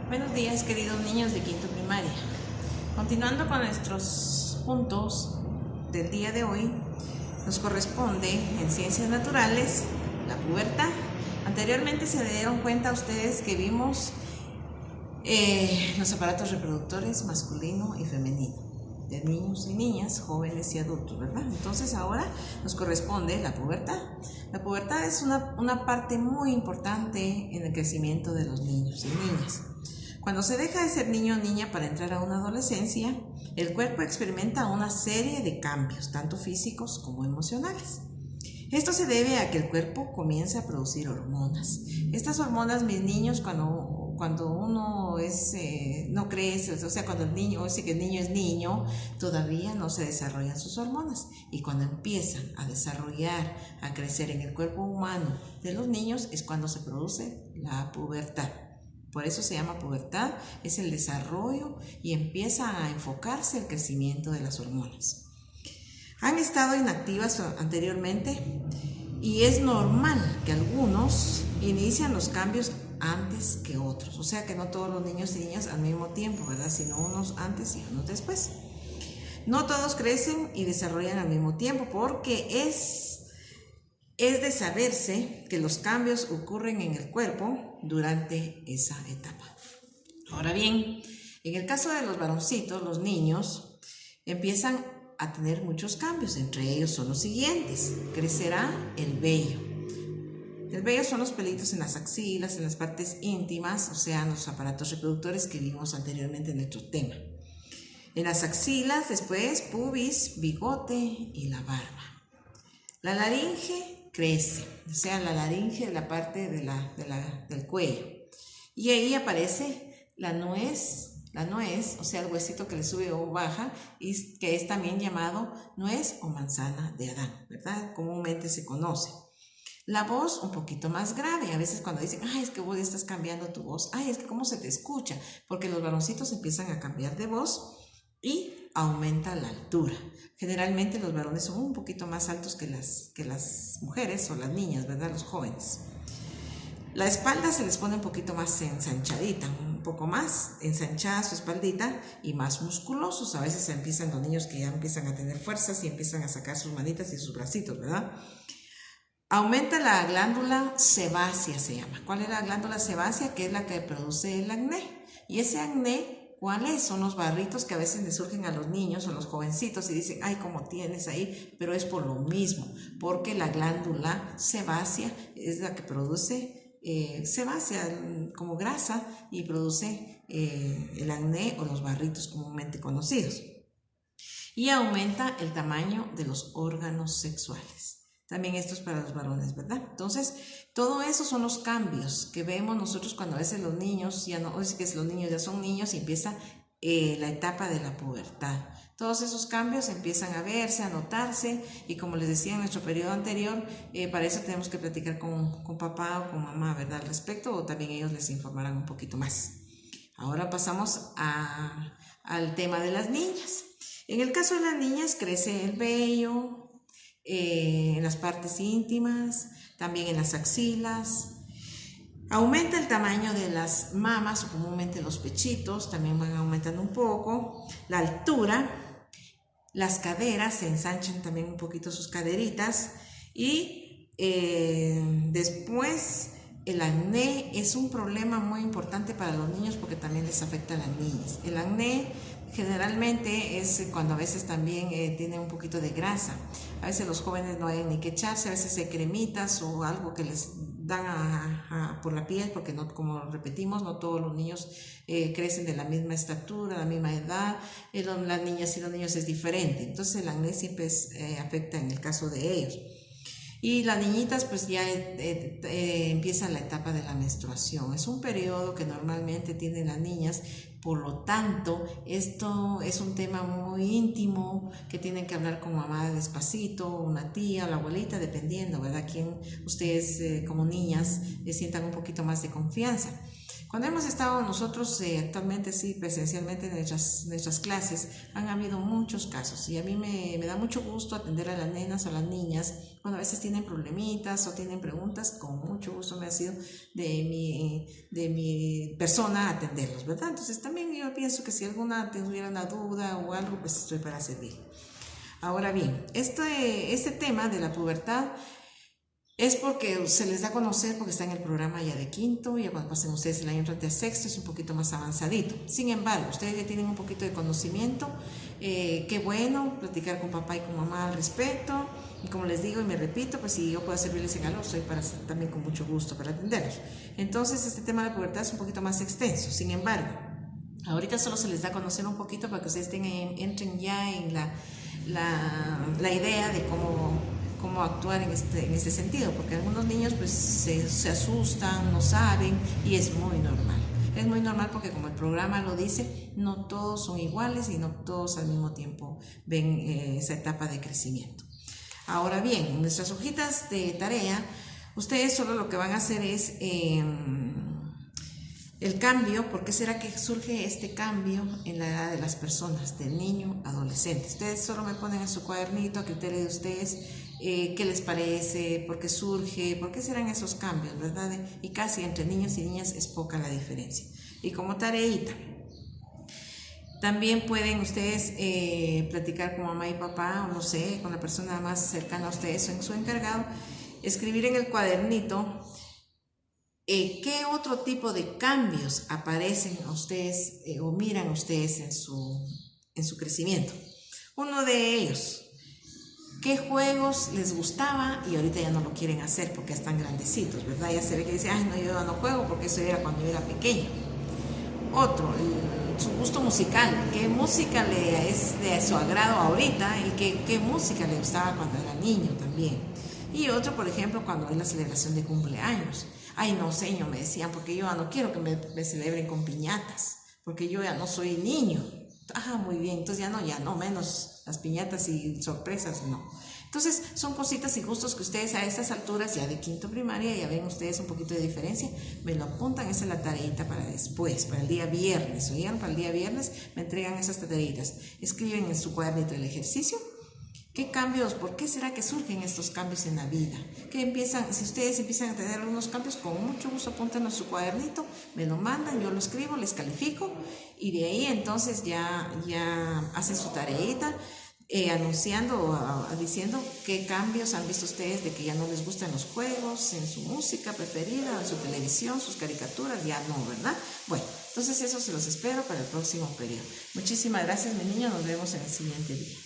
Buenos días, queridos niños de quinto primaria. Continuando con nuestros puntos del día de hoy, nos corresponde en ciencias naturales la pubertad. Anteriormente se dieron cuenta ustedes que vimos los aparatos reproductores masculino y femenino, de niños y niñas, jóvenes y adultos, ¿verdad? Entonces ahora nos corresponde la pubertad. La pubertad es una parte muy importante en el crecimiento de los niños y niñas. Cuando se deja de ser niño o niña para entrar a una adolescencia, el cuerpo experimenta una serie de cambios, tanto físicos como emocionales. Esto se debe a que el cuerpo comienza a producir hormonas. Estas hormonas, mis niños, cuando uno no crece, o sea, cuando el niño es niño, todavía no se desarrollan sus hormonas. Y cuando empiezan a desarrollar, a crecer en el cuerpo humano de los niños, es cuando se produce la pubertad. Por eso se llama pubertad, es el desarrollo y empieza a enfocarse el crecimiento de las hormonas. Han estado inactivas anteriormente y es normal que algunos inician los cambios antes que otros. O sea que no todos los niños y niñas al mismo tiempo, ¿verdad? Sino unos antes y unos después. No todos crecen y desarrollan al mismo tiempo porque es de saberse que los cambios ocurren en el cuerpo durante esa etapa. Ahora bien, en el caso de los varoncitos, los niños empiezan a tener muchos cambios. Entre ellos son los siguientes: crecerá el vello. El vello son los pelitos en las axilas, en las partes íntimas, o sea, en los aparatos reproductores que vimos anteriormente en nuestro tema. En las axilas, después pubis, bigote y la barba. La laringe crece, o sea, la laringe, la parte del cuello. Y ahí aparece la nuez, o sea, el huesito que le sube o baja, y que es también llamado nuez o manzana de Adán, ¿verdad? Comúnmente se conoce. La voz un poquito más grave. A veces cuando dicen, ay, es que vos estás cambiando tu voz, ay, es que cómo se te escucha, porque los varoncitos empiezan a cambiar de voz y aumenta la altura. Generalmente los varones son un poquito más altos que las mujeres o las niñas, ¿verdad? Los jóvenes. La espalda se les pone un poquito más ensanchadita, un poco más ensanchada su espaldita y más musculosos. A veces empiezan los niños que ya empiezan a tener fuerzas y empiezan a sacar sus manitas y sus bracitos, ¿verdad? Aumenta la glándula sebácea, se llama. ¿Cuál es la glándula sebácea? Que es la que produce el acné. Y ese acné, ¿cuáles son los barritos que a veces le surgen a los niños o los jovencitos y dicen, ay, ¿cómo tienes ahí? Pero es por lo mismo, porque la glándula sebácea es la que produce sebácea como grasa y produce el acné o los barritos comúnmente conocidos. Y aumenta el tamaño de los órganos sexuales. También esto es para los varones, ¿verdad? Entonces, todo eso son los cambios que vemos nosotros cuando a veces los niños ya no, es que los niños ya son niños y empieza la etapa de la pubertad. Todos esos cambios empiezan a verse, a notarse, y como les decía en nuestro periodo anterior, para eso tenemos que platicar con papá o con mamá, ¿verdad? Al respecto, o también ellos les informarán un poquito más. Ahora pasamos al tema de las niñas. En el caso de las niñas crece el vello, en las partes íntimas, también en las axilas. Aumenta el tamaño de las mamas o comúnmente los pechitos, también van aumentando un poco. La altura, las caderas, se ensanchan también un poquito sus caderitas. Y después el acné es un problema muy importante para los niños porque también les afecta a las niñas. El acné generalmente es cuando a veces también tiene un poquito de grasa. A veces los jóvenes no hay ni que echarse, a veces hay cremitas o algo que les dan por la piel, porque no, como repetimos, no todos los niños crecen de la misma estatura, la misma edad. Las niñas y los niños es diferente. Entonces el acné siempre afecta en el caso de ellos. Y las niñitas pues ya empiezan la etapa de la menstruación. Es un periodo que normalmente tienen las niñas, por lo tanto esto es un tema muy íntimo que tienen que hablar con mamá despacito, una tía, la abuelita, dependiendo, ¿verdad? Quien ustedes como niñas sientan un poquito más de confianza. Cuando hemos estado nosotros actualmente, sí, presencialmente en nuestras clases, han habido muchos casos y a mí me da mucho gusto atender a las nenas o a las niñas cuando a veces tienen problemitas o tienen preguntas. Con mucho gusto me ha sido de mi persona atenderlos, ¿verdad? Entonces también yo pienso que si alguna tuviera una duda o algo, pues estoy para servir. Ahora bien, este tema de la pubertad es porque se les da a conocer porque está en el programa ya de quinto, ya cuando pasen ustedes el año entrante a sexto es un poquito más avanzadito. Sin embargo, ustedes ya tienen un poquito de conocimiento, qué bueno platicar con papá y con mamá al respecto. Y como les digo y me repito, pues si yo puedo servirles en algo, soy también con mucho gusto para atenderlos. Entonces, este tema de la pubertad es un poquito más extenso. Sin embargo, ahorita solo se les da a conocer un poquito para que ustedes entren ya en la idea de cómo actuar en este sentido, porque algunos niños pues se asustan, no saben, y es muy normal. Es muy normal porque, como el programa lo dice, no todos son iguales y no todos al mismo tiempo ven esa etapa de crecimiento. Ahora bien, en nuestras hojitas de tarea, ustedes solo lo que van a hacer es el cambio. ¿Por qué será que surge este cambio en la edad de las personas, del niño adolescente? Ustedes solo me ponen en su cuadernito a criterio de ustedes qué les parece, por qué surge, por qué serán esos cambios, ¿verdad? Y casi entre niños y niñas es poca la diferencia. Y como tareita, también pueden ustedes platicar con mamá y papá, o no sé, con la persona más cercana a ustedes o en su encargado, escribir en el cuadernito qué otro tipo de cambios aparecen a ustedes o miran ustedes en su crecimiento. Uno de ellos, qué juegos les gustaba y ahorita ya no lo quieren hacer porque están grandecitos, ¿verdad? Ya se ve que dicen, ay, no, yo ya no juego porque eso era cuando yo era pequeño. Otro, su gusto musical, qué música le es de su agrado ahorita y qué música le gustaba cuando era niño también. Y otro, por ejemplo, cuando hay la celebración de cumpleaños. Ay, no, señor, me decían, porque yo ya no quiero que me celebren con piñatas, porque yo ya no soy niño. Ah, muy bien, entonces ya no, menos las piñatas y sorpresas, no. Entonces, son cositas y gustos que ustedes a estas alturas, ya de quinto primaria, ya ven ustedes un poquito de diferencia, me lo apuntan, esa es la tareita para después, para el día viernes, ¿oigan? Para el día viernes me entregan esas tareitas. Escriben en su cuadernito el ejercicio. ¿Qué cambios? ¿Por qué será que surgen estos cambios en la vida? Si ustedes empiezan a tener algunos cambios, con mucho gusto apúntenlo en su cuadernito, me lo mandan, yo lo escribo, les califico y de ahí entonces ya hacen su tareita anunciando o diciendo qué cambios han visto ustedes de que ya no les gustan los juegos, en su música preferida, en su televisión, sus caricaturas, ya no, ¿verdad? Bueno, entonces eso se los espero para el próximo periodo. Muchísimas gracias, mi niño, nos vemos en el siguiente día.